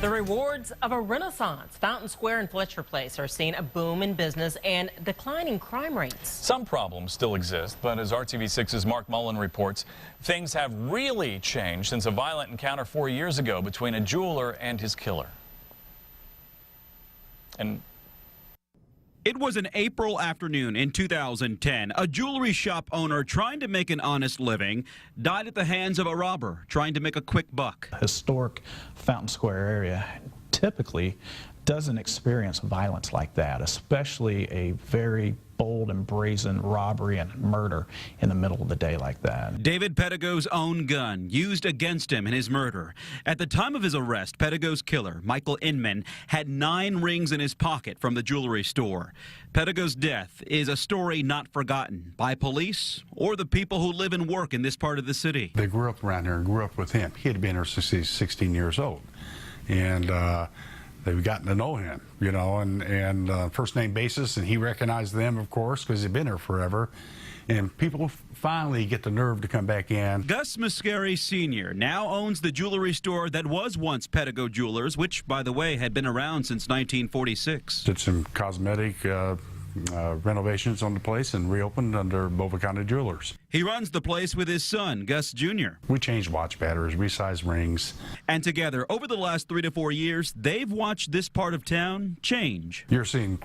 The rewards of a renaissance. Fountain Square and Fletcher Place are seeing a boom in business and declining crime rates. Some problems still exist, but as RTV6's Mark Mullen reports, things have really changed since a violent encounter 4 years ago between a jeweler and his killer. It was an April afternoon in 2010. A jewelry shop owner trying to make an honest living died at the hands of a robber trying to make a quick buck. Historic Fountain Square area typically doesn't experience violence like that, especially a very bold and brazen robbery and murder in the middle of the day like that. David Pettigo's own gun used against him in his murder. At the time of his arrest, Pettigo's killer, Michael Inman, had 9 rings in his pocket from the jewelry store. Pettigo's death is a story not forgotten by police or the people who live and work in this part of the city. They grew up around here and grew up with him. He had been here since he was 16 years old. And they've gotten to know him, you know, and first name basis, and he recognized them, of course, because he'd been here forever. And people finally get the nerve to come back in. Gus Mascari Sr. now owns the jewelry store that was once Pettigo Jewelers, which, by the way, had been around since 1946. Did some cosmetic renovations on the place and reopened under Bova County Jewelers. He runs the place with his son, Gus Jr. We changed watch batteries, resized rings. And together, over the last 3 to 4 years, they've watched this part of town change. You're seeing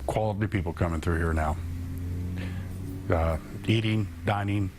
quality people coming through here now. Eating, dining,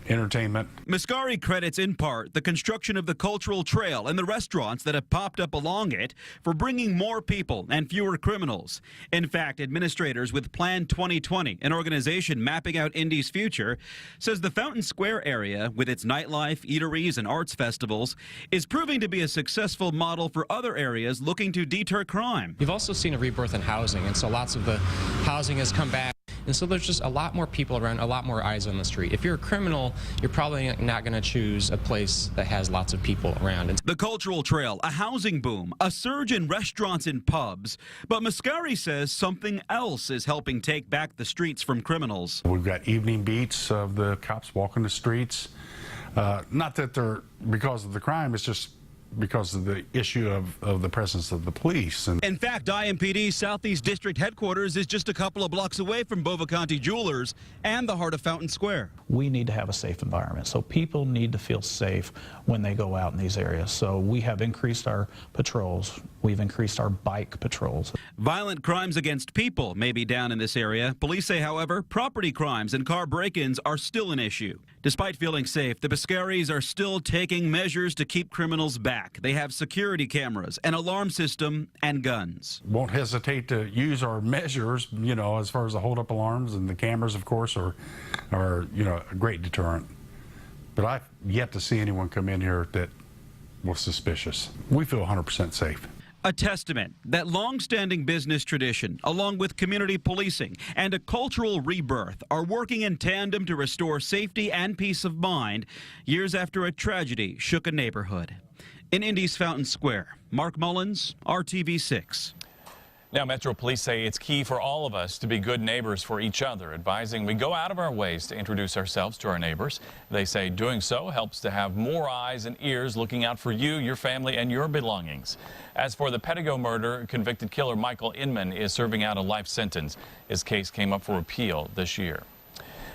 entertainment. Mascari credits in part the construction of the cultural trail and the restaurants that have popped up along it for bringing more people and fewer criminals. In fact, administrators with Plan 2020, an organization mapping out Indy's future, says the Fountain Square area, with its nightlife, eateries, and arts festivals, is proving to be a successful model for other areas looking to deter crime. You've also seen a rebirth in housing, and so lots of the housing has come back. And so there's just a lot more people around, a lot more eyes on the street. If you're a criminal, you're probably not going to choose a place that has lots of people around. The cultural trail, a housing boom, a surge in restaurants and pubs. But Mascari says something else is helping take back the streets from criminals. We've got evening beats of the cops walking the streets. Not that they're because of the crime, it's just because of the issue of the presence of the police. And in fact, IMPD's Southeast District headquarters is just a couple of blocks away from Bova County Jewelers and the heart of Fountain Square. We need to have a safe environment, so people need to feel safe when they go out in these areas. So we have increased our patrols. We've increased our bike patrols. Violent crimes against people may be down in this area. Police say, however, property crimes and car break-ins are still an issue. Despite feeling safe, the Mascaris are still taking measures to keep criminals back. They have security cameras, an alarm system, and guns. Won't hesitate to use our measures, you know, as far as the hold-up alarms, and the cameras, of course, are you know, a great deterrent. But I've yet to see anyone come in here that was suspicious. We feel 100% safe. A testament that long-standing business tradition, along with community policing and a cultural rebirth, are working in tandem to restore safety and peace of mind years after a tragedy shook a neighborhood. In Indy's Fountain Square, Mark Mullins, RTV6. Now, Metro Police say it's key for all of us to be good neighbors for each other, advising we go out of our ways to introduce ourselves to our neighbors. They say doing so helps to have more eyes and ears looking out for you, your family, and your belongings. As for the Pettigo murder, convicted killer Michael Inman is serving out a life sentence. His case came up for appeal this year.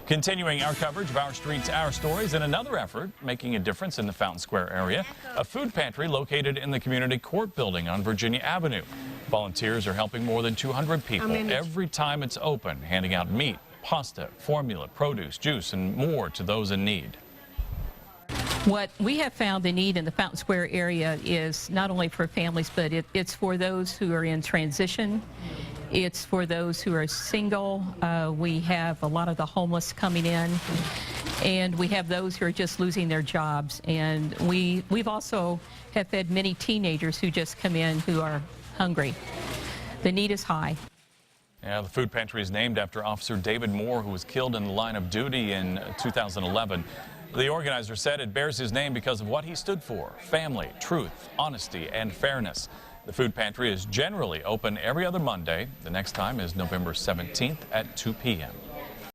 Continuing our coverage of Our Streets, Our Stories, and another effort making a difference in the Fountain Square area, a food pantry located in the community court building on Virginia Avenue. Volunteers are helping more than 200 people every time it's open, handing out meat, pasta, formula, produce, juice, and more to those in need. What we have found the need in the Fountain Square area is not only for families, but it's for those who are in transition. It's for those who are single. We have a lot of the homeless coming in, and we have those who are just losing their jobs. And we've also have fed many teenagers who just come in who are hungry. The need is high. Yeah, the food pantry is named after Officer David Moore, who was killed in the line of duty in 2011. The organizer said it bears his name because of what he stood for: family, truth, honesty, and fairness. The food pantry is generally open every other Monday. The next time is November 17th at 2 p.m.